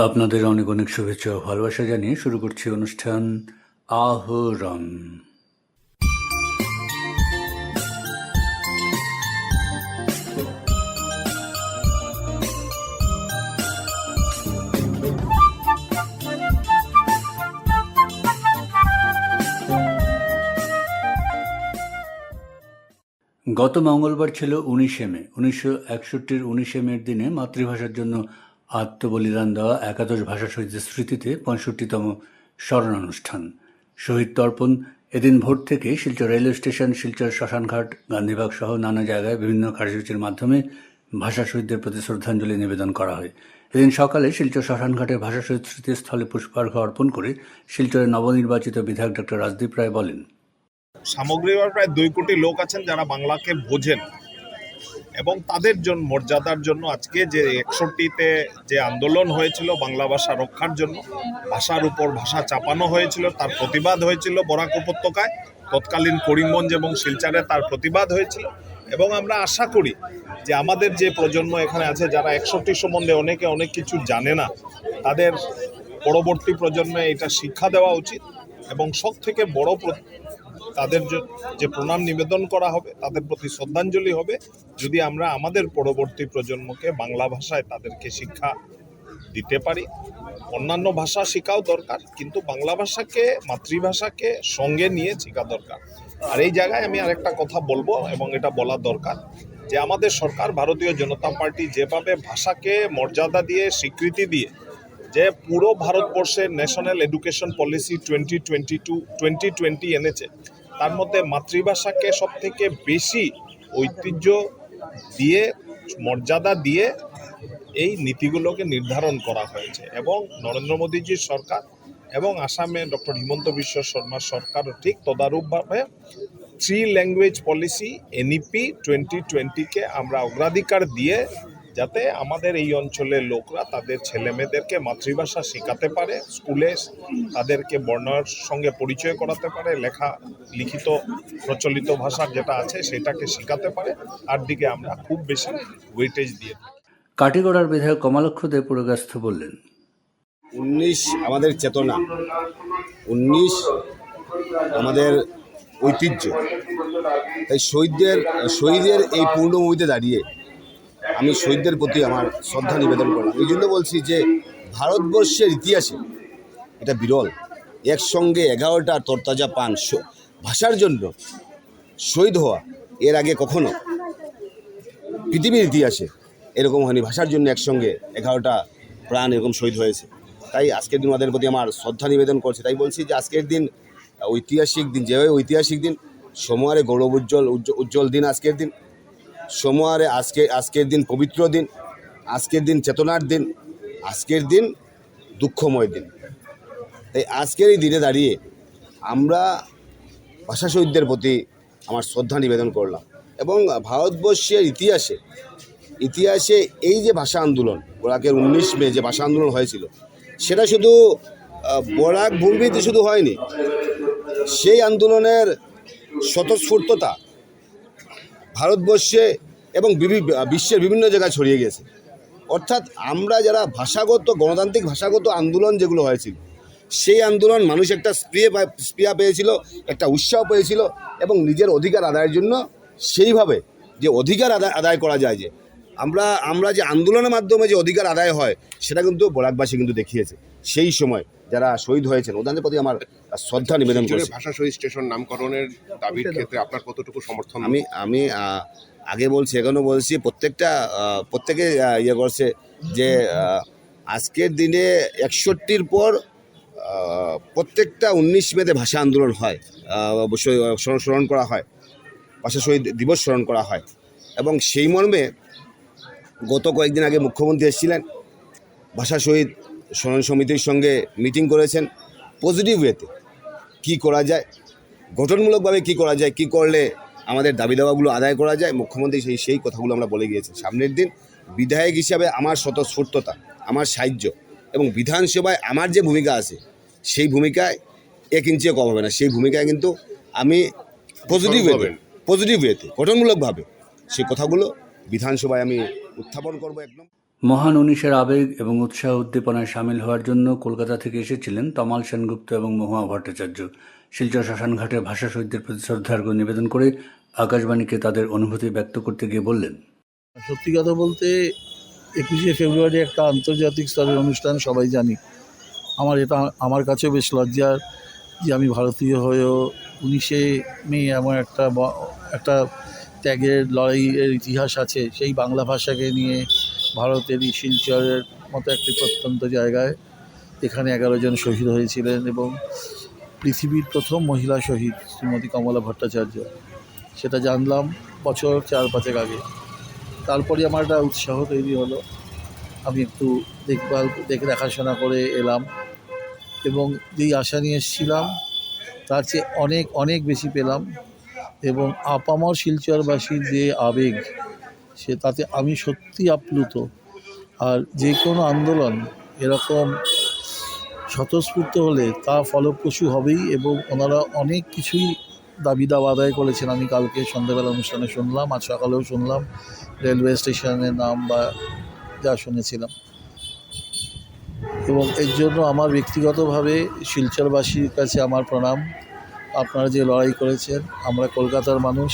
আপনাদের অনেক অনেক শুভেচ্ছা ও ভালোবাসা জানিয়ে শুরু করছি অনুষ্ঠান আহরণ। গত মঙ্গলবার ছিল 19শে মে। 1961-র 19শে মের দিনে মাতৃভাষার জন্য আত্মবলিদান দেওয়া একাদশ ভাষা শহীদদের স্মৃতিতে 65তম স্মরণানুষ্ঠান। শহীদ তর্পণ এদিন ভোর থেকে শিলচর রেলওয়ে স্টেশন, শিলচর শ্মশানঘাট, গান্ধীবাগ সহ নানা জায়গায় বিভিন্ন কার্যসূচির মাধ্যমে ভাষা শহীদদের প্রতি শ্রদ্ধাঞ্জলি নিবেদন করা হয়। এদিন সকালে শিলচর শ্মশানঘাটে ভাষা শহীদ স্মৃতিস্থলে পুষ্পার্ঘ অর্পণ করে শিলচরের নবনির্বাচিত বিধায়ক ডক্টর রাজদীপ রায় বলেন, সামগ্রিকভাবে প্রায় 2 কোটি লোক আছেন যারা বাংলাকে বোঝেন এবং তাদের জন্য মর্যাদার জন্য আজকে যে 61তে যে আন্দোলন হয়েছিল বাংলা ভাষা রক্ষার জন্য, ভাষার উপর ভাষা চাপানো হয়েছিল, তার প্রতিবাদ হয়েছিল বরাক উপত্যকায়, তৎকালীন করিমগঞ্জ এবং শিলচরে তার প্রতিবাদ হয়েছিল। এবং আমরা আশা করি যে আমাদের যে প্রজন্ম এখানে আছে যারা 61 সম্বন্ধে অনেকে অনেক কিছু জানে না, তাদের পরবর্তী প্রজন্মে এটা শিক্ষা দেওয়া উচিত এবং সব থেকে বড় তাদের যে প্রণাম নিবেদন করা হবে, তাদের প্রতি শ্রদ্ধাঞ্জলি হবে যদি আমরা আমাদের পরবর্তী প্রজন্মকে বাংলা ভাষায় তাদেরকে শিক্ষা দিতে পারি। অন্যান্য ভাষা শেখাও দরকার, কিন্তু বাংলা ভাষাকে, মাতৃভাষাকে সঙ্গে নিয়ে শেখা দরকার। আর এই জায়গায় আমি আরেকটা কথা বলবো এবং এটা বলা দরকার যে আমাদের সরকার, ভারতীয় জনতা পার্টি যেভাবে ভাষাকে মর্যাদা দিয়ে, স্বীকৃতি দিয়ে যে পুরো ভারতবর্ষের ন্যাশনাল এডুকেশন পলিসি 2020 এনেছে, তার মধ্যে মাতৃভাষাকে সব থেকে বেশি ঐতিহ্য দিয়ে, মর্যাদা দিয়ে এই নীতিগুলোকে নির্ধারণ করা হয়েছে। এবং নরেন্দ্র মোদীজির সরকার এবং আসামে ডক্টর হিমন্ত বিশ্ব শর্মার সরকারও ঠিক তদারূপভাবে 3 ল্যাঙ্গুয়েজ পলিসি NEP 2020কে আমরা অগ্রাধিকার দিয়ে যাতে আমাদের এই অঞ্চলের লোকরা তাদের ছেলেমেয়েদেরকে মাতৃভাষা শেখাতে পারে, স্কুলে তাদেরকে বর্ণের সঙ্গে পরিচয় করাতে পারে, লেখা লিখিত প্রচলিত ভাষা যেটা আছে সেটাকে শেখাতে পারে, তার দিকে আমরা খুব বেশি ওয়েটেজ দিয়ে থাকি। কাটিগড়ার বিধায়ক কমলাক্ষ দে পুরকাস্থ বললেন, 19 আমাদের চেতনা, 19 আমাদের ঐতিহ্য। তাই শহীদের এই পূর্ণভূমিতে দাঁড়িয়ে আমি শহীদদের প্রতি আমার শ্রদ্ধা নিবেদন করলাম। এই জন্য বলছি যে ভারতবর্ষের ইতিহাসে এটা বিরল, একসঙ্গে 11টা তরতাজা পান ভাষার জন্য শহীদ হওয়া এর আগে কখনো পৃথিবীর ইতিহাসে এরকম হয়নি। ভাষার জন্য একসঙ্গে 11টা প্রাণ এরকম শহীদ হয়েছে। তাই আজকের দিন ওদের প্রতি আমার শ্রদ্ধা নিবেদন করছে। তাই বলছি যে আজকের দিন ঐতিহাসিক দিন, যেভাবে ঐতিহাসিক দিন, সময়ারে গৌরব উজ্জ্বল দিন আজকের দিন, সময়ারে আজকের দিন পবিত্র দিন, আজকের দিন চেতনার দিন, আজকের দিন দুঃখময় দিন। তাই আজকের এই দিনে দাঁড়িয়ে আমরা ভাষা শহীদদের প্রতি আমার শ্রদ্ধা নিবেদন করলাম। এবং ভারতবর্ষের ইতিহাসে এই যে ভাষা আন্দোলন, বরাকের 19 মে যে ভাষা আন্দোলন হয়েছিল, সেটা শুধু বরাক ভূমিতে শুধু হয়নি, সেই আন্দোলনের স্বতঃস্ফূর্ততা ভারতবর্ষে এবং বিশ্বের বিভিন্ন জায়গায় ছড়িয়ে গেছে। অর্থাৎ আমরা যারা গণতান্ত্রিক ভাষাগত আন্দোলন যেগুলো হয়েছিল, সেই আন্দোলন মানুষ একটা স্পৃহা পেয়েছিল, একটা উৎসাহ পেয়েছিল এবং নিজের অধিকার আদায়ের জন্য সেইভাবে যে অধিকার আদায় করা যায়, যে আমরা যে আন্দোলনের মাধ্যমে যে অধিকার আদায় হয়, সেটা কিন্তু বরাকবাসী কিন্তু দেখিয়েছে। সেই সময় যারা শহীদ হয়েছেন ওদের প্রতি আমার শ্রদ্ধা নিবেদন করছি। ভাষা শহীদ স্টেশন নামকরণের দাবির ক্ষেত্রে আপনার কতটুকু সমর্থন? আমি আগে বলছি, এখনও বলছি, প্রত্যেকে ইয়ে করছে যে আজকের দিনে 61র পর প্রত্যেকটা 19 মেতে ভাষা আন্দোলন হয়, অবশ্যই স্মরণ করা হয়, ভাষা শহীদ দিবস স্মরণ করা হয়। এবং সেই মর্মে গত কয়েকদিন আগে মুখ্যমন্ত্রী এসেছিলেন, ভাষা শহীদ স্মরণ সমিতির সঙ্গে মিটিং করেছেন। পজিটিভ ওয়েতে কী করা যায়, গঠনমূলকভাবে কী করা যায়, কী করলে আমাদের দাবি দাওয়াগুলো আদায় করা যায়, মুখ্যমন্ত্রী সেই কথাগুলো আমরা বলে গিয়েছি। সামনের দিন বিধায়ক হিসাবে আমার স্বতঃস্ফূর্ততা, আমার সাহায্য এবং বিধানসভায় আমার যে ভূমিকা আছে, সেই ভূমিকায় 1 ইঞ্চিও কম হবে না। সেই ভূমিকায় কিন্তু আমি পজিটিভ ওয়েতে গঠনমূলকভাবে সেই কথাগুলো বিধানসভায় আমি উত্থাপন করব একদম। মহান উনিশের আবেগ এবং উৎসাহ উদ্দীপনায় সামিল হওয়ার জন্য কলকাতা থেকে এসেছিলেন তমাল সেনগুপ্ত এবং মহুয়া ভট্টাচার্য। শিলচর শ্মশানঘাটে ভাষা শহীদদের প্রতি শ্রদ্ধার্ঘ্য নিবেদন করে আকাশবাণীকে তাদের অনুভূতি ব্যক্ত করতে গিয়ে বললেন, সত্যি কথা বলতে 21শে ফেব্রুয়ারি একটা আন্তর্জাতিক স্তরের অনুষ্ঠান, সবাই জানি। এটা আমার কাছেও বেশ লজ্জার যে আমি ভারতীয় হয়েও 19শে মে এমন একটা ত্যাগের লড়াইয়ের ইতিহাস আছে সেই বাংলা ভাষাকে নিয়ে ভারতেরই শিলচরের মতো একটি প্রত্যন্ত জায়গায় এখানে 11 জন শহীদ হয়েছিলেন এবং পৃথিবীর প্রথম মহিলা শহীদ শ্রীমতী কমলা ভট্টাচার্য, সেটা জানলাম বছর 4-5 আগে। তারপরে আমার একটা উৎসাহ তৈরি হলো, আমি একটু দেখাশোনা করে এলাম এবং যেই আশা নিয়ে এসেছিলাম তার চেয়ে অনেক অনেক বেশি পেলাম এবং আপামর শিলচরবাসীর যে আবেগ তাতে আমি সত্যি আপ্লুত। আর যে কোনো আন্দোলন এরকম স্বতঃস্ফূর্ত হলে তা ফলপ্রসূ হবেই এবং ওনারা অনেক কিছুই দাবি দাওয়া আদায় করেছেন। আমি কালকে সন্ধ্যাবেলা অনুষ্ঠানে শুনলাম, আজ সকালেও শুনলাম রেলওয়ে স্টেশনের নাম বা যা শুনেছিলাম। এবং এর জন্য আমার ব্যক্তিগতভাবে শিলচরবাসীর কাছে আমার প্রণাম। আপনারা যে লড়াই করেছেন, আমরা কলকাতার মানুষ,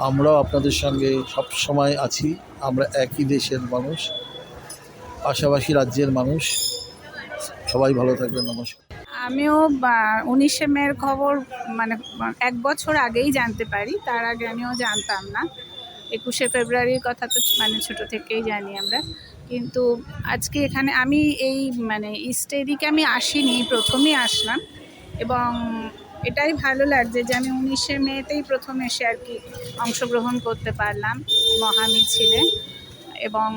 আমরাও আপনাদের সঙ্গে সব সময় আছি। আমরা একই দেশের মানুষ, পাশাপাশি রাজ্যের মানুষ। সবাই ভালো থাকবেন, নমস্কার। আমিও 19শে মের খবর 1 বছর আগেই জানতে পারি, তার আগে আমিও জানতাম না। 21শে ফেব্রুয়ারির কথা তো ছোট থেকেই জানি আমরা, কিন্তু আজকে এখানে আমি এই ইস্ট এদিকে আমি আসিনি, প্রথমেই আসলাম এবং এটাই ভালো লাগছে যে আমি 19শে মেতেই প্রথম এসে আর কি অংশগ্রহণ করতে পারলাম মহামিছিলে এবং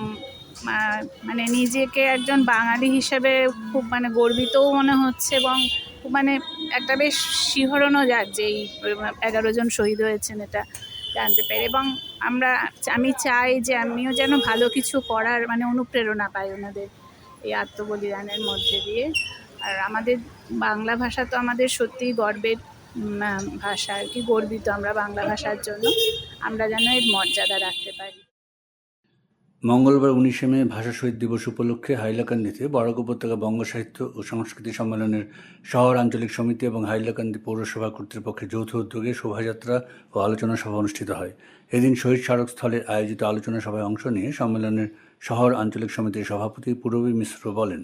নিজেকে একজন বাঙালি হিসেবে খুব গর্বিতও মনে হচ্ছে এবং খুব একটা বেশ শিহরণও যাচ্ছে এই 11 জন শহীদ হয়েছেন এটা জানতে পেরে। এবং আমি চাই যে আমিও যেন ভালো কিছু করার অনুপ্রেরণা পাই ওনাদের এই আত্মবলিদানের মধ্যে দিয়ে। আর আমাদের বাংলা ভাষা তো আমাদের সত্যিই গর্বের ভাষা আর কি, গর্বিত আমরা বাংলা ভাষার জন্য, আমরা যেন এর মর্যাদা রাখতে পারি। মঙ্গলবার 19শে মে ভাষা শহীদ দিবস উপলক্ষে হাইলাকান্দিতে বরাক উপত্যকা বঙ্গ সাহিত্য ও সংস্কৃতি সম্মেলনের শহর আঞ্চলিক সমিতি এবং হাইলাকান্দি পৌরসভা কর্তৃপক্ষের যৌথ উদ্যোগে শোভাযাত্রা ও আলোচনা সভা অনুষ্ঠিত হয়। এদিন শহীদ স্মারক স্থলে আয়োজিত আলোচনা সভায় অংশ নিয়ে সম্মেলনের শহর আঞ্চলিক সমিতির সভাপতি পূরবী মিশ্র বলেন,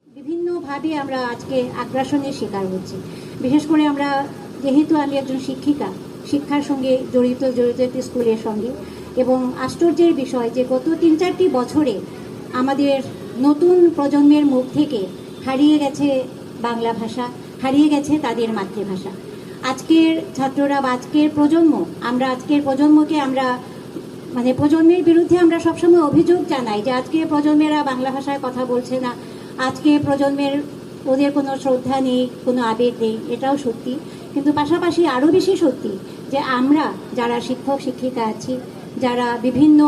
বিভিন্নভাবে আমরা আজকে আগ্রাসনের শিকার হচ্ছি। বিশেষ করে আমরা, যেহেতু আমি একজন শিক্ষিকা, শিক্ষার সঙ্গে জড়িত একটি স্কুলের সঙ্গে, এবং আশ্চর্যের বিষয় যে গত 3-4টি বছরে আমাদের নতুন প্রজন্মের মুখ থেকে হারিয়ে গেছে বাংলা ভাষা, হারিয়ে গেছে তাদের মাতৃভাষা। আজকের ছাত্ররা বা আজকের প্রজন্মকে আমরা প্রজন্মের বিরুদ্ধে আমরা সবসময় অভিযোগ জানাই যে আজকের প্রজন্মেরা বাংলা ভাষায় কথা বলছে না, আজকে প্রজন্মের ওদের কোনো শ্রদ্ধা নেই, কোনো আবেগ নেই, এটাও সত্যি। কিন্তু পাশাপাশি আরও বেশি সত্যি যে আমরা যারা শিক্ষক শিক্ষিকা আছি, যারা বিভিন্ন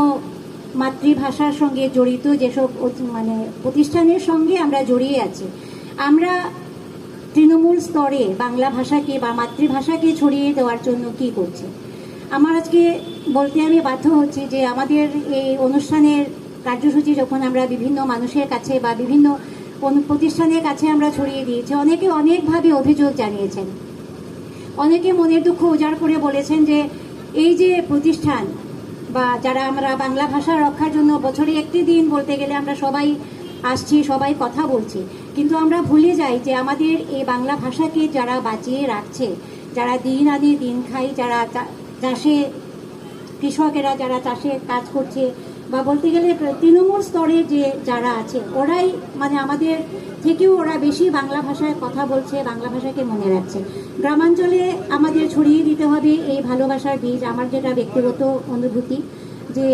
মাতৃভাষার সঙ্গে জড়িত যেসব প্রতিষ্ঠানের সঙ্গে আমরা জড়িয়ে আছি, আমরা তৃণমূল স্তরে বাংলা ভাষাকে বা মাতৃভাষাকে ছড়িয়ে দেওয়ার জন্য কি করছি। আমার আজকে বলতে আমি বাধ্য হচ্ছি যে আমাদের এই অনুষ্ঠানের কার্যসূচি যখন আমরা বিভিন্ন মানুষের কাছে বা বিভিন্ন প্রতিষ্ঠানের কাছে আমরা ছড়িয়ে দিয়েছি, অনেকে অনেকভাবে অভিযোগ জানিয়েছেন, অনেকে মনের দুঃখ উজাড় করে বলেছেন যে এই যে প্রতিষ্ঠান বা যারা আমরা বাংলা ভাষা রক্ষার জন্য বছরে একটি দিন বলতে গেলে আমরা সবাই আসছি, সবাই কথা বলছি, কিন্তু আমরা ভুলে যাই যে আমাদের এই বাংলা ভাষাকে যারা বাঁচিয়ে রাখছে, যারা দিন আনি দিন খাই, যারা চাষে কৃষকেরা যারা চাষে কাজ করছে, বা বলতে গেলে তৃণমূল স্তরে যে যারা আছে, ওরাই আমাদের থেকেও ওরা বেশি বাংলা ভাষায় কথা বলছে, বাংলা ভাষাকে মনে রাখছে। গ্রামাঞ্চলে আমাদের ছড়িয়ে দিতে হবে এই ভালোবাসার বীজ। আমার যেটা ব্যক্তিগত অনুভূতি যে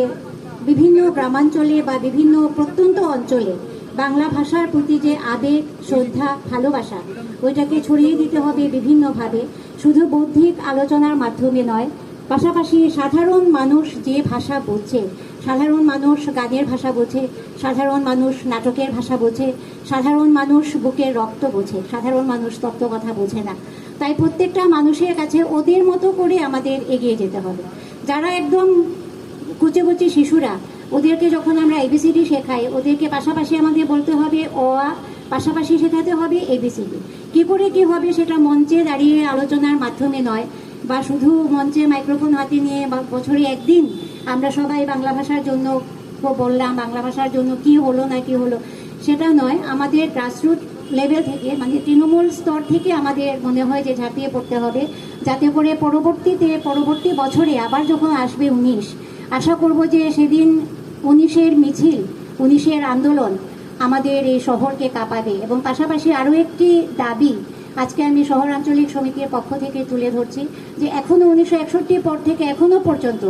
বিভিন্ন গ্রামাঞ্চলে বা বিভিন্ন প্রত্যন্ত অঞ্চলে বাংলা ভাষার প্রতি যে আবেগ, শ্রদ্ধা, ভালোবাসা, ওইটাকে ছড়িয়ে দিতে হবে বিভিন্নভাবে, শুধু বৌদ্ধিক আলোচনার মাধ্যমে নয়। পাশাপাশি সাধারণ মানুষ যে ভাষা বোঝে, সাধারণ মানুষ গানের ভাষা বোঝে, সাধারণ মানুষ নাটকের ভাষা বোঝে, সাধারণ মানুষ বুকের রক্ত বোঝে, সাধারণ মানুষ তত্ত্ব কথা বোঝে না। তাই প্রত্যেকটা মানুষের কাছে ওদের মতো করে আমাদের এগিয়ে যেতে হবে। যারা একদম কুচি কুচি শিশুরা ওদেরকে যখন আমরা এবিসিডি শেখাই, ওদেরকে পাশাপাশি আমাদের বলতে হবে অ আ, পাশাপাশি শেখাতে হবে এবিসিডি। কী করে কী হবে সেটা মঞ্চে দাঁড়িয়ে আলোচনার মাধ্যমে নয়, বা শুধু মঞ্চে মাইক্রোফোন হাতে নিয়ে বা বছরে একদিন আমরা সবাই বাংলা ভাষার জন্য বললাম, বাংলা ভাষার জন্য কি হলো না কি হলো সেটা নয়। আমাদের গ্রাসরুট লেভেল থেকে, মানে তৃণমূল স্তর থেকে আমাদের মনে হয় যে ঝাঁপিয়ে পড়তে হবে, যাতে করে পরবর্তী বছরে আবার যখন আসবে 19, আশা করব যে সেদিন 19-এর মিছিল, 19-এর আন্দোলন আমাদের এই শহরকে কাঁপাবে। এবং পাশাপাশি আরও একটি দাবি আজকে আমি শহর আঞ্চলিক সমিতির পক্ষ থেকে তুলে ধরছি, যে এখনও 1961 পর থেকে এখনও পর্যন্ত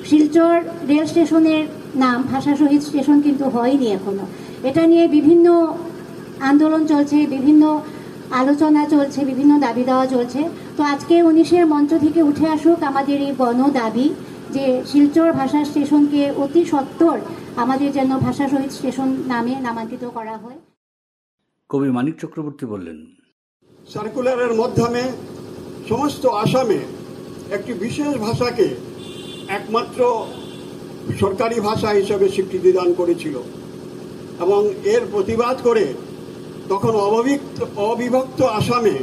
শিলচর রেল স্টেশনের নাম ভাষা শহীদ স্টেশন কিন্তু হয়নি এখনও। এটা নিয়ে বিভিন্ন আন্দোলন চলছে, বিভিন্ন আলোচনা চলছে, বিভিন্ন দাবি দেওয়া চলছে। তো আজকে 19-এর মঞ্চ থেকে উঠে আসুক আমাদের এই গণ দাবি যে শিলচর ভাষা স্টেশনকে অতি সত্বর আমাদের যেন ভাষা শহীদ স্টেশন নামে নামাঙ্কিত করা হয়। কবি মানিক চক্রবর্তী বললেন, সার্কুলারের মাধ্যমে সমস্ত আসামে একটি বিশেষ ভাষাকে একমাত্র সরকারি ভাষা হিসেবে স্বীকৃতি দান করেছিল এবং এর প্রতিবাদ করে তখন অবিভক্ত আসামে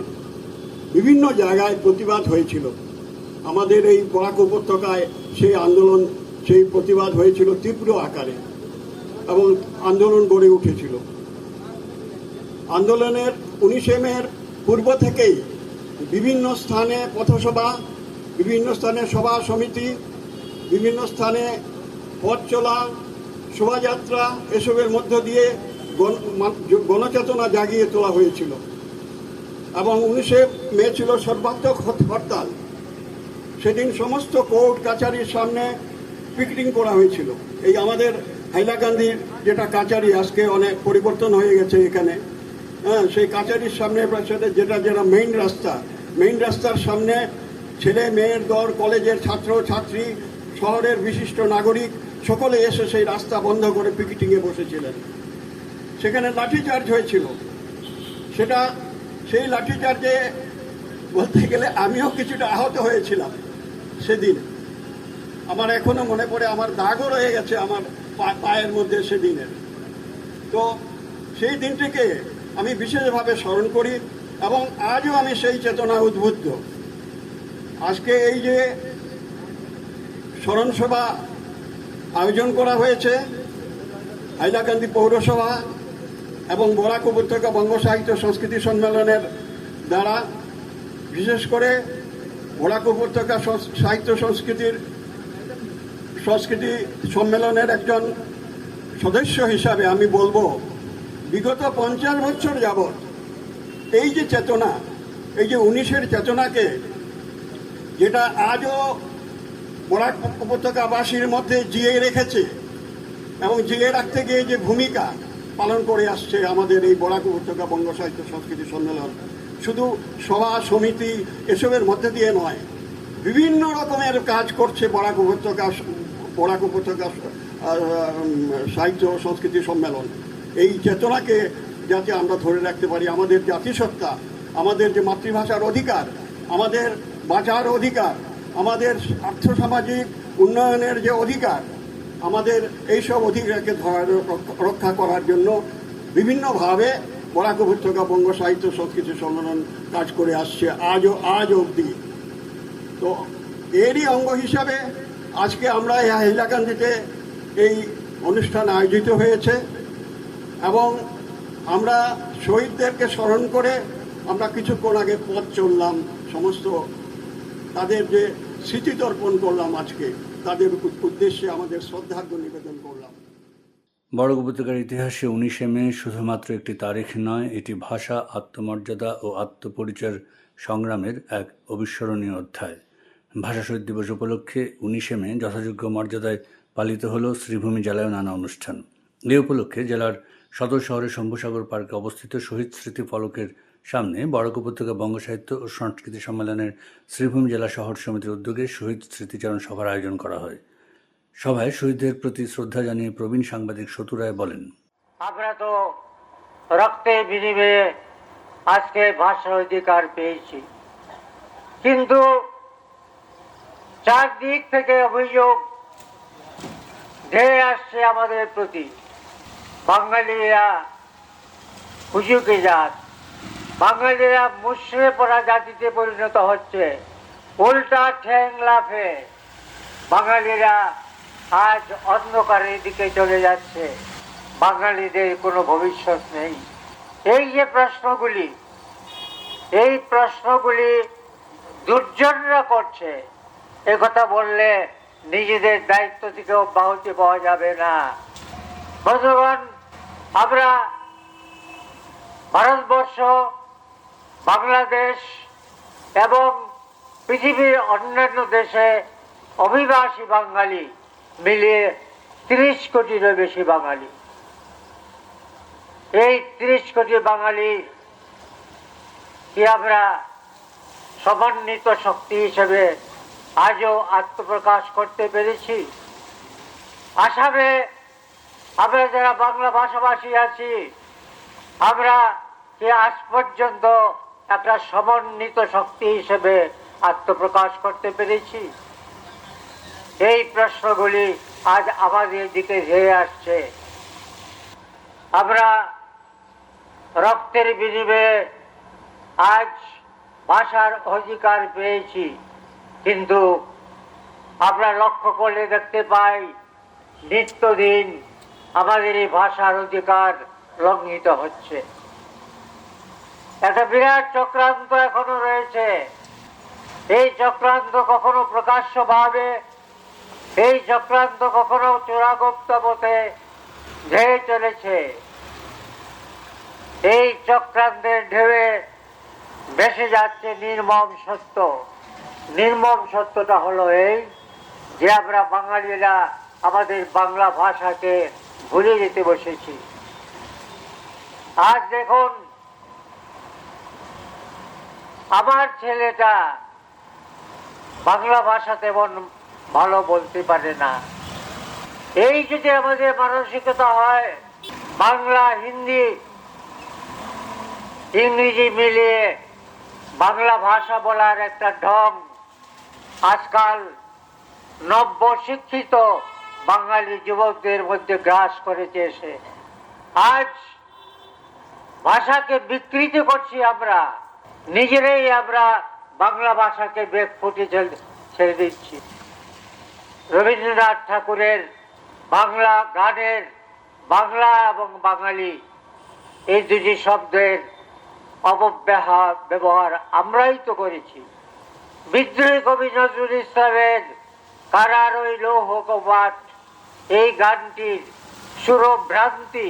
বিভিন্ন জায়গায় প্রতিবাদ হয়েছিল। আমাদের এই বরাক উপত্যকায় সেই আন্দোলন, সেই প্রতিবাদ হয়েছিল তীব্র আকারে এবং আন্দোলন গড়ে উঠেছিল। আন্দোলনের 19 মের পূর্ব থেকেই বিভিন্ন স্থানে পথসভা, বিভিন্ন স্থানে সভা সমিতি, বিভিন্ন স্থানে পথ চলা, শোভাযাত্রা, এসবের মধ্য দিয়ে গণচেতনা জাগিয়ে তোলা হয়েছিল। এবং 19 মে ছিল সর্বাত্মক হরতাল। সেদিন সমস্ত কোর্ট কাছারির সামনে পিকেটিং করা হয়েছিল। এই আমাদের হাইলাকান্দির যেটা কাছারি, আজকে অনেক পরিবর্তন হয়ে গেছে এখানে, হ্যাঁ, সেই কাছারির সামনে যেটা মেইন রাস্তার সামনে ছেলে মেয়ের দল, কলেজের ছাত্র ছাত্রী, শহরের বিশিষ্ট নাগরিক সকলে এসে সেই রাস্তা বন্ধ করে পিকেটিংয়ে বসেছিলেন। সেখানে লাঠিচার্জ হয়েছিল। সেই লাঠিচার্জে বলতে গেলে আমিও কিছুটা আহত হয়েছিলাম সেদিন। আমার এখনো মনে পড়ে, আমার দাগও রয়ে গেছে আমার পায়ের মধ্যে সেদিনের। তো সেই দিনটিকে আমি বিশেষভাবে স্মরণ করি এবং আজও আমি সেই চেতনা উদ্বুদ্ধ। আজকে এই যে স্মরণসভা আয়োজন করা হয়েছে হাইলাকান্দি পৌরসভা এবং বরাক উপত্যকা বঙ্গ সাহিত্য সংস্কৃতি সম্মেলনের দ্বারা, বিশেষ করে বরাক উপত্যকা সাহিত্য সংস্কৃতি সম্মেলনের একজন সদস্য হিসাবে আমি বলবো, বিগত 50 বছর যাবৎ এই যে চেতনা, এই যে 19-এর চেতনাকে, যেটা আজও বরাক উপত্যকাবাসীর মধ্যে জিয়ে রেখেছে এবং জিয়ে রাখতে গিয়ে যে ভূমিকা পালন করে আসছে আমাদের এই বরাক উপত্যকা বঙ্গ সাহিত্য সংস্কৃতি সম্মেলন, শুধু সভা সমিতি এসবের মধ্যে দিয়ে নয়, বিভিন্ন রকমের কাজ করছে বরাক উপত্যকা সাহিত্য সংস্কৃতি সম্মেলন। এই চেতনাকে যাতে আমরা ধরে রাখতে পারি, আমাদের জাতিসত্তা, আমাদের যে মাতৃভাষার অধিকার, আমাদের বাঁচার অধিকার, আমাদের আর্থসামাজিক উন্নয়নের যে অধিকার, আমাদের এইসব অধিকারকে রক্ষা করার জন্য বিভিন্নভাবে বরাক উপত্যকা বঙ্গ সাহিত্য সংস্কৃতি সম্মেলন কাজ করে আসছে আজ অবধি। তো এরই অঙ্গ হিসাবে আজকে আমরা এই হাইলাকান্দিতে এই অনুষ্ঠান আয়োজিত হয়েছে এবং আমরা শহীদদেরকে স্মরণ করে আমরা কিছুক্ষণ আগে পথ চললাম, সমস্ত তাদের যে স্মৃতি তর্পণ করলাম, আজকে তাদের উদ্দেশ্যে আমাদের শ্রদ্ধার্ঘ্য নিবেদন করলাম। বরাক উপত্যকার ইতিহাসে 19 মে শুধুমাত্র একটি তারিখ নয়, এটি ভাষা, আত্মমর্যাদা ও আত্মপরিচয়ের সংগ্রামের এক অবিস্মরণীয় অধ্যায়। ভাষা শহীদ দিবস উপলক্ষে 19 মে যথাযোগ্য মর্যাদায় পালিত হল শ্রীভূমি জেলায় নানা অনুষ্ঠান। এই উপলক্ষে জেলার সদর শহরের শম্ভুসাগর পার্কে অবস্থিত শহীদ স্মৃতি ফলকের সামনে বরাক উপত্যকা বঙ্গ সাহিত্য ও সংস্কৃতি সম্মেলনের শ্রীভূমি জেলা শহর সমিতির উদ্যোগে শহীদ স্মৃতিচারণ সভার আয়োজন করা হয়। সভায় শহীদদের প্রতি শ্রদ্ধা জানিয়ে প্রবীণ সাংবাদিক সতু রায় বলেন, আমরা তো রক্তের বিনিময়ে আজকে ভাষার অধিকার পেয়েছি, কিন্তু চারদিক থেকে অভিযোগ ধেয়ে আসছে আমাদের প্রতি। বাঙালিরা হুজুকে জাত, বাঙালিরা মুষড়ে পড়া জাতিতে পরিণত হচ্ছে। উল্টা ঠ্যাং লাফে বাঙালিরা আজ অন্ধকারের দিকে চলে যাচ্ছে। বাঙালিদের কোনো ভবিষ্যৎ নেই। এই যে প্রশ্নগুলি, এই প্রশ্নগুলি দুর্জনরা করছে, একথা বললে নিজেদের দায়িত্ব থেকে অব্যাহতি পাওয়া যাবে না। বন্ধুগণ, আমরা ভারতবর্ষ, বাংলাদেশ এবং পৃথিবীর অন্যান্য দেশে অভিবাসী বাঙালি মিলিয়ে 30 কোটিরও বেশি বাঙালি। এই 30 কোটি বাঙালি কি আমরা সমন্বিত শক্তি হিসেবে আজও আত্মপ্রকাশ করতে পেরেছি? আসামে আমরা যারা বাংলা ভাষাভাষী আছি, আমরা কি আজ পর্যন্ত একটা সমন্বিত শক্তি হিসেবে আত্মপ্রকাশ করতে পেরেছি? এই প্রশ্নগুলি আজ আমাদের দিকে ধেয়ে আসছে। আমরা রক্তের বিনিময়ে আজ ভাষার অধিকার পেয়েছি, কিন্তু আমরা লক্ষ্য করলে দেখতে পাই নিত্যদিন আমাদের এই ভাষার অধিকার লঙ্ঘিত হচ্ছে। একটা বিরাট চক্রান্ত এখনো রয়েছে। এই চক্রান্ত কখনো প্রকাশ্যভাবে, এই চক্রান্ত কখনো চোরাগুপ্ত পথে ধেয়ে চলেছে। এই চক্রান্তের ঢেউয়ে ভেসে যাচ্ছে নির্মম সত্য। নির্মম সত্যটা হলো এই যে আমরা বাঙালিরা আমাদের বাংলা ভাষাকে ভুলে যেতে বসেছি। আজ দেখুন, আমার ছেলেটা বাংলা ভাষা তেমন ভালো বলতে পারে না। এই যদি আমাদের মানসিকতা হয়, বাংলা, হিন্দি, ইংরেজি মিলিয়ে বাংলা ভাষা বলার একটা ঢং আজকাল নব্য শিক্ষিত বাঙালি যুবকদের মধ্যে গ্রাস করেছে এসে। আজ ভাষাকে বিকৃত করছি আমরা, নিজেরাই আমরা বাংলা ভাষাকে বেগ ফুটে ছেড়ে দিচ্ছি। রবীন্দ্রনাথ ঠাকুরের বাংলা গানের বাংলা এবং বাঙালি এই দুটি শব্দের অপব্যবহার আমরাই তো করেছি। বিদ্রোহী কবি নজরুল ইসলামের কারার ওই লৌহ কপাট, এই গানটির সুরভ্রান্তি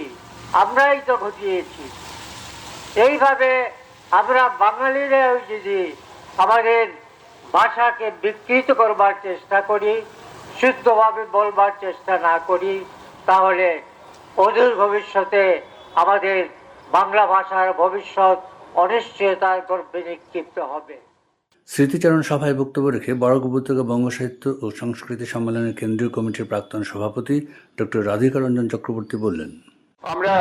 আমরাই তো ঘটিয়েছি। এইভাবে আমরা বাঙালিরাও যদি আমাদের ভাষাকে বিকৃত করবার চেষ্টা করি, শুদ্ধভাবে বলবার চেষ্টা না করি, তাহলে অদূর ভবিষ্যতে আমাদের বাংলা ভাষার ভবিষ্যৎ অনিশ্চয়তার গর্ভে নিক্ষিপ্ত হবে। স্মৃতিচারণ সভায় বক্তব্য রেখে বরাক উপত্যকা বঙ্গ সাহিত্য ও সংস্কৃতি সম্মেলনের কেন্দ্রীয় কমিটির প্রাক্তন সভাপতি ডক্টর রাধিকা রঞ্জন চক্রবর্তী বললেন, আমরা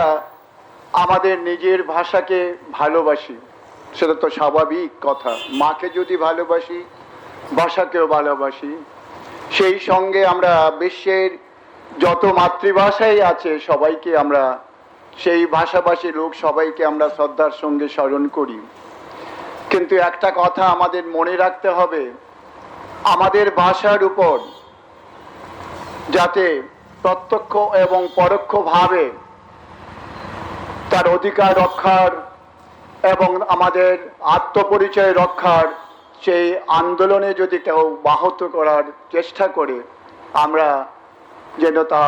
আমাদের নিজের ভাষাকে ভালোবাসি, সেটা তো স্বাভাবিক কথা। মাকে যদি ভালোবাসি, ভাষাকেও ভালোবাসি। সেই সঙ্গে আমরা বিশ্বের যত মাতৃভাষাই আছে সবাইকে আমরা, সেই ভাষাভাষী লোক সবাইকে আমরা শ্রদ্ধার সঙ্গে স্মরণ করি। কিন্তু একটা কথা আমাদের মনে রাখতে হবে, আমাদের ভাষার উপর যাতে প্রত্যক্ষ এবং পরোক্ষভাবে তার অধিকার রক্ষার এবং আমাদের আত্মপরিচয় রক্ষার সেই আন্দোলনে যদি কেউ ব্যাহত করার চেষ্টা করে, আমরা যেন তা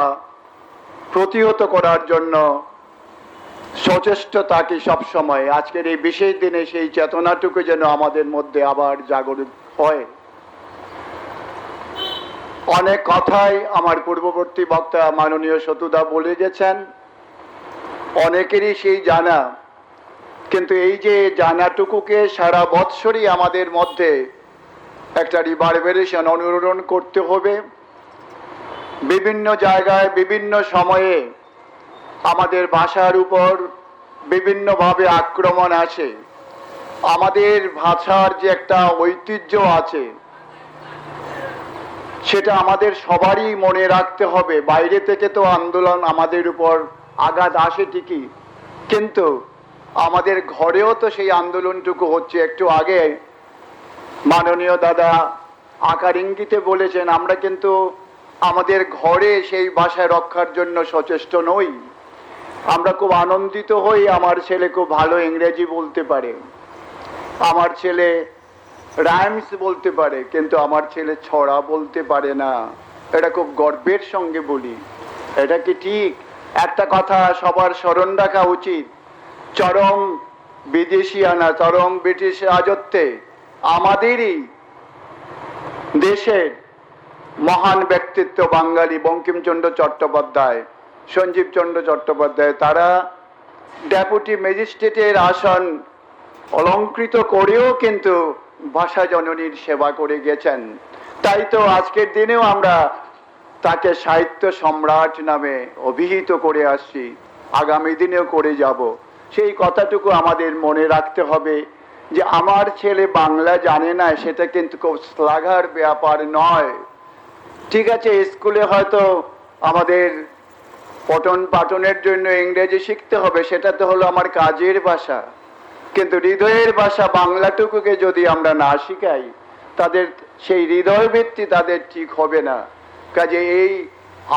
প্রতিহত করার জন্য সচেষ্ট থাকি সবসময়। আজকের এই বিশেষ দিনে সেই চেতনাটুকু যেন আমাদের মধ্যে আবার জাগরণ হয়। অনেক কথাই আমার পূর্ববর্তী বক্তা মাননীয় সতুদা বলে গেছেন, অনেকেরই সেই জানা, কিন্তু এই যে জানাটুকুকে সারা বৎসরই আমাদের মধ্যে একটা রিভারবেরেশন অনুরোধন করতে হবে। বিভিন্ন জায়গায় বিভিন্ন সময়ে আমাদের ভাষার উপর বিভিন্নভাবে আক্রমণ আসে। আমাদের ভাষার যে একটা ঐতিহ্য আছে, সেটা আমাদের সবারই মনে রাখতে হবে। বাইরে থেকে তো আন্দোলন আমাদের উপর আঘাত আসে ঠিকই, কিন্তু আমাদের ঘরেও তো সেই আন্দোলনটুকু হচ্ছে। একটু আগে মাননীয় দাদা আকার ইঙ্গিতে বলেছেন, আমরা কিন্তু আমাদের ঘরে সেই ভাষা রক্ষার জন্য সচেষ্ট নই। আমরা খুব আনন্দিত হই, আমার ছেলে খুব ভালো ইংরেজি বলতে পারে, আমার ছেলে রাইমস বলতে পারে, কিন্তু আমার ছেলে ছড়া বলতে পারে না। এটা খুব গর্বের সঙ্গে বলি। এটা কি ঠিক? একটা কথা সবার স্মরণ রাখা উচিত, চরম বিদেশিয়ানা, চরম ব্রিটিশ রাজত্বে আমাদেরই দেশের মহান ব্যক্তিত্ব বাঙালি বঙ্কিমচন্দ্র চট্টোপাধ্যায়, সঞ্জীবচন্দ্র চট্টোপাধ্যায়, তারা ডেপুটি ম্যাজিস্ট্রেটের আসন অলঙ্কৃত করেও কিন্তু ভাষা জননীর সেবা করে গেছেন। তাই তো আজকের দিনেও আমরা তাকে সাহিত্য সম্রাট নামে অভিহিত করে আসছি, আগামী দিনেও করে যাব। সেই কথাটুকু আমাদের মনে রাখতে হবে যে আমার ছেলে বাংলা জানে না, সেটা কিন্তু খুব শ্লাঘার ব্যাপার নয়। ঠিক আছে, স্কুলে হয়তো আমাদের পঠন পাঠনের জন্য ইংরেজি শিখতে হবে, সেটা তো হলো আমার কাজের ভাষা, কিন্তু হৃদয়ের ভাষা বাংলাটুকুকে যদি আমরা না শিখাই, তাদের সেই হৃদয় ভিত্তি তাদের ঠিক হবে না। কাজে এই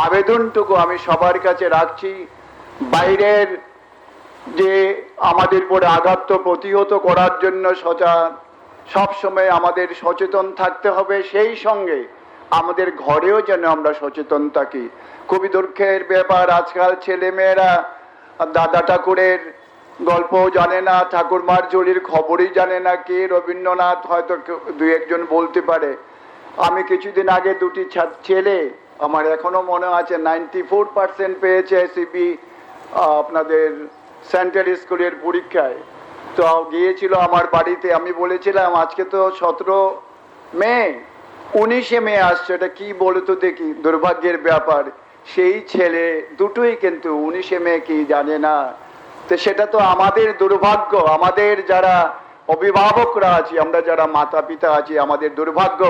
আবেদনটুকু আমি সবার কাছে রাখছি। বাইরের যে আমাদের উপরে আঘাত প্রতিহত করার জন্য সবসময় আমাদের সচেতন থাকতে হবে, সেই সঙ্গে আমাদের ঘরেও যেন আমরা সচেতন থাকি। খুবই দুঃখের ব্যাপার, আজকাল ছেলেমেয়েরা দাদা ঠাকুরের গল্পও জানে না, ঠাকুরমার ঝুলির খবরই জানে না। কে রবীন্দ্রনাথ হয়তো দুই একজন বলতে পারে। আমি কিছুদিন আগে দুটি ছেলে, আমার এখনো মনে আছে 94% পেয়েছে সিবি আপনাদের সেন্ট্রাল স্কুলের পরীক্ষায়। তো গিয়েছিল আমার বাড়িতে, আমি বলেছিলাম আজকে তো 17 মে, 19 মে আসছে, এটা কি বলতো দেখি। দুর্ভাগ্যের ব্যাপার, সেই ছেলে দুটোই কিন্তু 19 মে কি জানে না। তো সেটা তো আমাদের দুর্ভাগ্য, আমাদের যারা অভিভাবকরা আছি, আমরা যারা মাতা পিতা আছি, আমাদের দুর্ভাগ্য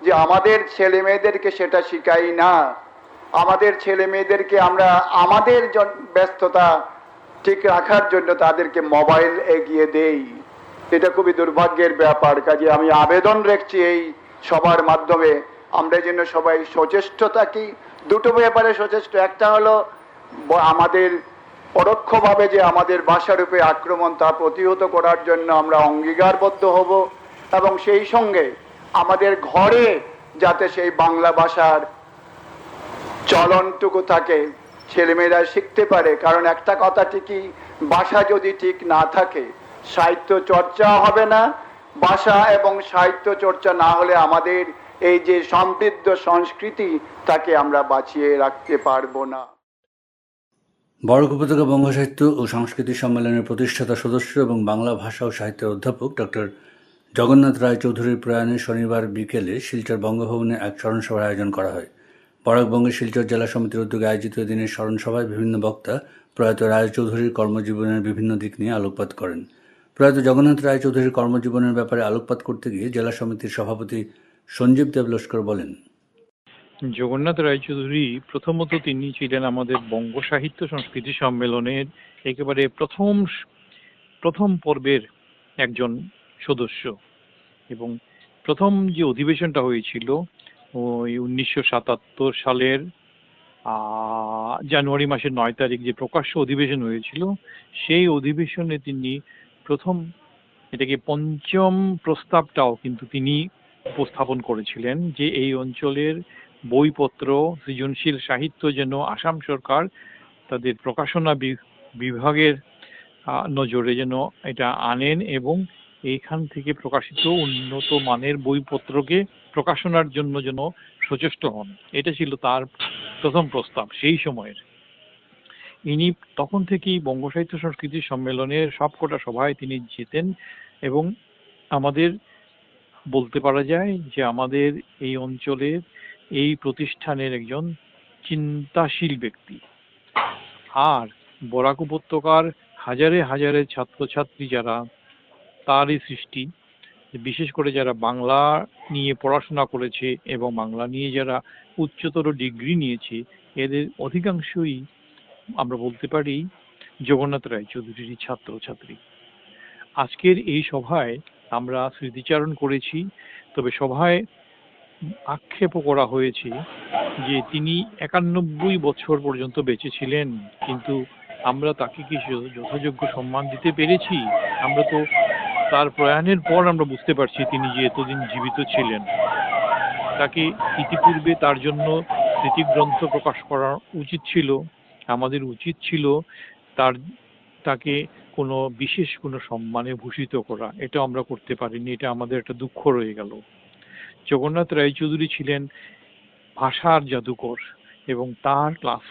যে আমাদের ছেলে মেয়েদেরকে সেটা শিখাই না। আমাদের ছেলে মেয়েদেরকে আমরা আমাদের ব্যস্ততা ঠিক রাখার জন্য তাদেরকে মোবাইল এগিয়ে দেই। এটা খুবই দুর্ভাগ্যের ব্যাপার। কাজে আমি আবেদন রাখছি এই সবার মাধ্যমে আমরা যেন সবাই সচেষ্ট থাকি। দুটো ব্যাপারে সচেষ্ট, একটা হলো আমাদের পরোক্ষভাবে যে আমাদের ভাষার উপরে আক্রমণ তা প্রতিহত করার জন্য আমরা অঙ্গীকারবদ্ধ হব, এবং সেই সঙ্গে আমাদের ঘরে যাতে সেই বাংলা ভাষার চলনটুকু থাকে, ছেলেমেয়েরা শিখতে পারে। কারণ একটা কথা ঠিকই, ভাষা যদি ঠিক না থাকে সাহিত্য চর্চা হবে না। ভাষা এবং সাহিত্য চর্চা না হলে আমাদের এই যে সমৃদ্ধ সংস্কৃতি তাকে আমরা বাঁচিয়ে রাখতে পারবো না। বরাক উপত্যকা বঙ্গ সাহিত্য ও সংস্কৃতি সম্মেলনের প্রতিষ্ঠাতা সদস্য এবং বাংলা ভাষা ও সাহিত্যের অধ্যাপক ডক্টর জগন্নাথ রায়চৌধুরীর প্রয়াণে শনিবার বিকেলে শিলচর বঙ্গভবনে এক স্মরণসভার আয়োজন করা হয়। বরাকবঙ্গের শিলচর জেলা সমিতির উদ্যোগে আয়োজিত এদিনের স্মরণসভায় বিভিন্ন বক্তা প্রয়াত রায়চৌধুরীর কর্মজীবনের বিভিন্ন দিক নিয়ে আলোকপাত করেন। প্রয়াত জগন্নাথ রায়চৌধুরীর কর্মজীবনের ব্যাপারে আলোকপাত করতে গিয়ে জেলা সমিতির সভাপতি সঞ্জীব দেব লস্কর বলেন, জগন্নাথ রায়চৌধুরী প্রথমত তিনি ছিলেন আমাদের বঙ্গ সাহিত্য সংস্কৃতি সম্মেলনের একেবারে প্রথম পর্বের একজন সদস্য, এবং প্রথম যে অধিবেশনটা হয়েছিল ওই 1977 সালের জানুয়ারি মাসের 9 তারিখ যে প্রকাশ্য অধিবেশন হয়েছিল, সেই অধিবেশনে তিনি প্রথম এটাকে পঞ্চম প্রস্তাবটাও কিন্তু তিনি উপস্থাপন করেছিলেন যে এই অঞ্চলের বইপত্র সৃজনশীল সাহিত্য যেন আসাম সরকার তাদের প্রকাশনা বিভাগের নজরে যেন এটা আনেন এবং এইখান থেকে প্রকাশিত উন্নত মানের বইপত্রকে প্রকাশনার জন্য যেন সচেষ্ট হন। এটা ছিল তার প্রথম প্রস্তাব সেই সময়ের। ইনি তখন থেকেই বঙ্গ সাহিত্য সংস্কৃতি সম্মেলনের সবকটা সভায় তিনি যেতেন এবং আমাদের বলতে পারা যায় যে আমাদের এই অঞ্চলের এই প্রতিষ্ঠানের একজন চিন্তাশীল ব্যক্তি। আর বরাক উপত্যকার হাজারে হাজারে ছাত্রছাত্রী যারা তারই সৃষ্টি, বিশেষ করে যারা বাংলা নিয়ে পড়াশোনা করেছে এবং বাংলা নিয়ে যারা উচ্চতর ডিগ্রি নিয়েছে, এদের অধিকাংশই আমরা বলতে পারি জগন্নাথ রায়চৌধুরীর ছাত্রছাত্রী। আজকের এই সভায় আমরা স্মৃতিচারণ করেছি, তবে সভায় আক্ষেপও করা হয়েছে যে তিনি 91 বছর পর্যন্ত বেঁচে ছিলেন, কিন্তু আমরা তাকে কি যথাযোগ্য সম্মান দিতে পেরেছি? আমরা তো তার প্রয়াণের পর আমরা বুঝতে পারছি তিনি যে এতদিন জীবিত ছিলেন। তাকে ইতিপূর্বে তার জন্য স্মৃতিগ্রন্থ প্রকাশ করা উচিত ছিল। আমাদের উচিত ছিল তাকে কোনো বিশেষ কোনো সম্মানে ভূষিত করা। এটা আমরা করতে পারিনি, এটা আমাদের একটা দুঃখ রয়ে গেল। জগন্নাথ রায়চৌধুরী ছিলেন ভাষার জাদুকর, এবং তার ক্লাস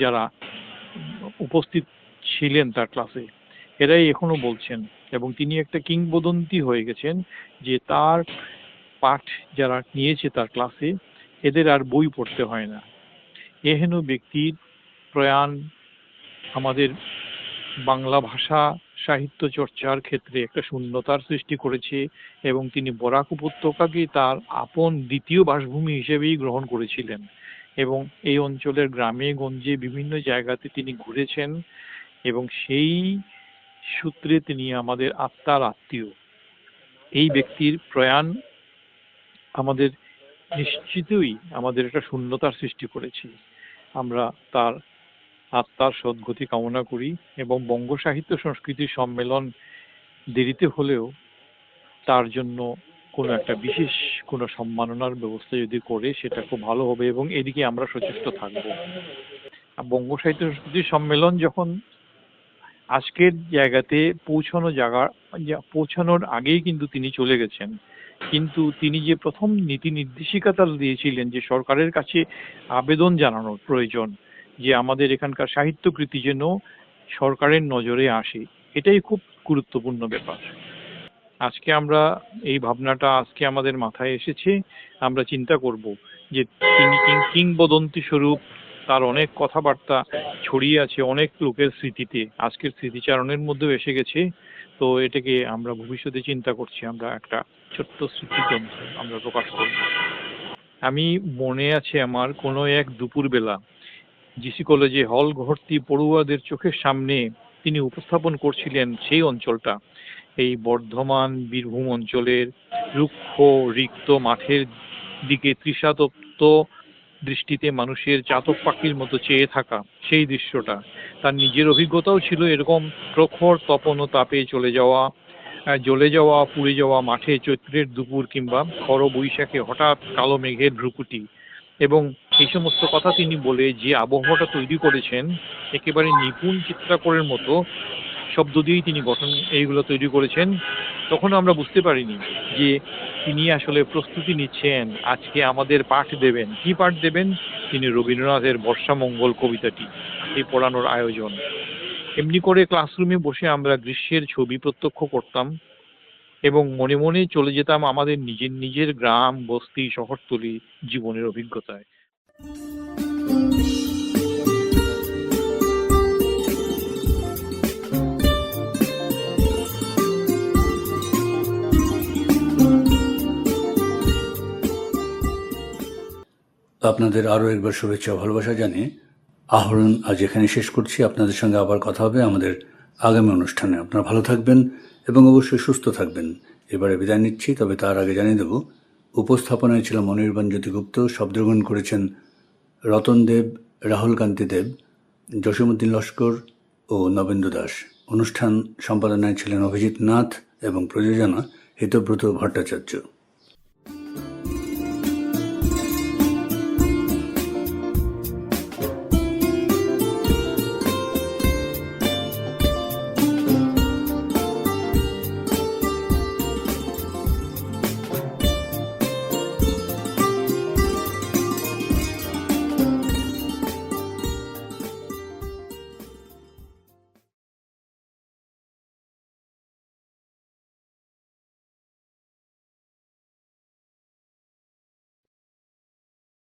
যারা উপস্থিত ছিলেন তার ক্লাসে, এরাই এখনো বলছেন, এবং তিনি একটা কিংবদন্তি হয়ে গেছেন যে তার পাঠ যারা নিয়েছে তার ক্লাসে, এদের আর বই পড়তে হয় না। এহেন ব্যক্তির প্রয়াণ আমাদের বাংলা ভাষা সাহিত্য চর্চার ক্ষেত্রে একটা শূন্যতার সৃষ্টি করেছে, এবং তিনি বরাক উপত্যকাকে তার আপন দ্বিতীয় বাসভূমি হিসেবেই গ্রহণ করেছিলেন, এবং এই অঞ্চলের গ্রামে গঞ্জে বিভিন্ন জায়গাতে তিনি ঘুরেছেন, এবং সেই সূত্রে তিনি আমাদের আত্মার আত্মীয়। এই ব্যক্তির প্রয়াণ আমাদের নিশ্চিতই আমাদের একটা শূন্যতার সৃষ্টি করেছে। আমরা তার আত্মার সদ্গতি কামনা করি, এবং বঙ্গ সাহিত্য সংস্কৃতির সম্মেলন দেরিতে হলেও তার জন্য কোনো একটা বিশেষ কোনো সম্মাননার ব্যবস্থা যদি করে সেটা খুব ভালো হবে, এবং এদিকে আমরা সচেষ্ট থাকব। বঙ্গ সাহিত্য সংস্কৃতির সম্মেলন যখন আজকের জায়গাতে পৌঁছানোর আগেই কিন্তু তিনি চলে গেছেন, কিন্তু তিনি যে প্রথম নীতি নির্দেশিকাটা দিয়েছিলেন যে সরকারের কাছে আবেদন জানানোর প্রয়োজন যে আমাদের এখানকার সাহিত্যকৃতি যেন সরকারের নজরে আসে, এটাই খুব গুরুত্বপূর্ণ ব্যাপার। আজকে আমরা এই ভাবনাটা আজকে আমাদের মাথায় এসেছে। আমরা চিন্তা করব যে তিনি কিংবদন্তি স্বরূপ তার অনেক কথাবার্তা ছড়িয়ে আছে অনেক লোকের স্মৃতিতে, আজকের স্মৃতিচারণের মধ্যেও এসে গেছে। তো এটাকে আমরা ভবিষ্যতে চিন্তা করছি, আমরা একটা ছোট্ট স্মৃতিগ্রন্থ আমরা প্রকাশ করব। আমি মনে আছে আমার কোনো এক দুপুরবেলা জিসি কলেজে হল ভর্তি পড়ুয়াদের চোখের সামনে তিনি উপস্থাপন করছিলেন সেই অঞ্চলটা, এই বর্ধমান বীরভূম অঞ্চলের রুক্ষ রিক্ত মাঠের দিকে তৃষাতপ্ত দৃষ্টিতে মানুষের চাতক পাখির মতো চেয়ে থাকা সেই দৃশ্যটা। তার নিজের অভিজ্ঞতাও ছিল এরকম প্রখর তপন ও তাপে জ্বলে যাওয়া পুড়ে যাওয়া মাঠে চৈত্রের দুপুর কিংবা খর বৈশাখে হঠাৎ কালো মেঘের ভ্রুকুটি, এবং এই সমস্ত কথা তিনি বলে যে আবহাওয়াটা তৈরি করেছেন একেবারে নিপুণ চিত্রকরের মতো শব্দ দিয়েই তিনি এইগুলো তৈরি করেছেন। তখন আমরা বুঝতে পারিনি যে তিনি আসলে প্রস্তুতি নিচ্ছেন আজকে আমাদের পাঠ দেবেন। কি পাঠ দেবেন? তিনি রবীন্দ্রনাথের বর্ষামঙ্গল কবিতাটি এই পড়ানোর আয়োজন। এমনি করে ক্লাসরুমে বসে আমরা গ্রীষ্মের ছবি প্রত্যক্ষ করতাম, এবং মনে মনে চলে যেতাম আমাদের নিজের গ্রাম বস্তি শহরতলি জীবনের অভিজ্ঞতায়। আপনাদের আরও একবার শুভেচ্ছা ভালোবাসা জানিয়ে আহরণ আজ এখানে শেষ করছি। আপনাদের সঙ্গে আবার কথা হবে আমাদের আগামী অনুষ্ঠানে। আপনারা ভালো থাকবেন এবং অবশ্যই সুস্থ থাকবেন। এবারে বিদায় নিচ্ছি, তবে তার আগে জানিয়ে দেব উপস্থাপনায় ছিল মনির্বাণ জ্যোতিগুপ্ত, শব্দগ্রহণ করেছেন রতন দেব, রাহুল কান্তি দেব, জসীমউদ্দিন লস্কর ও নবেন্দু দাস। অনুষ্ঠান সম্পাদনায় ছিলেন অভিজিৎ নাথ এবং প্রযোজনা হিতব্রত ভট্টাচার্য।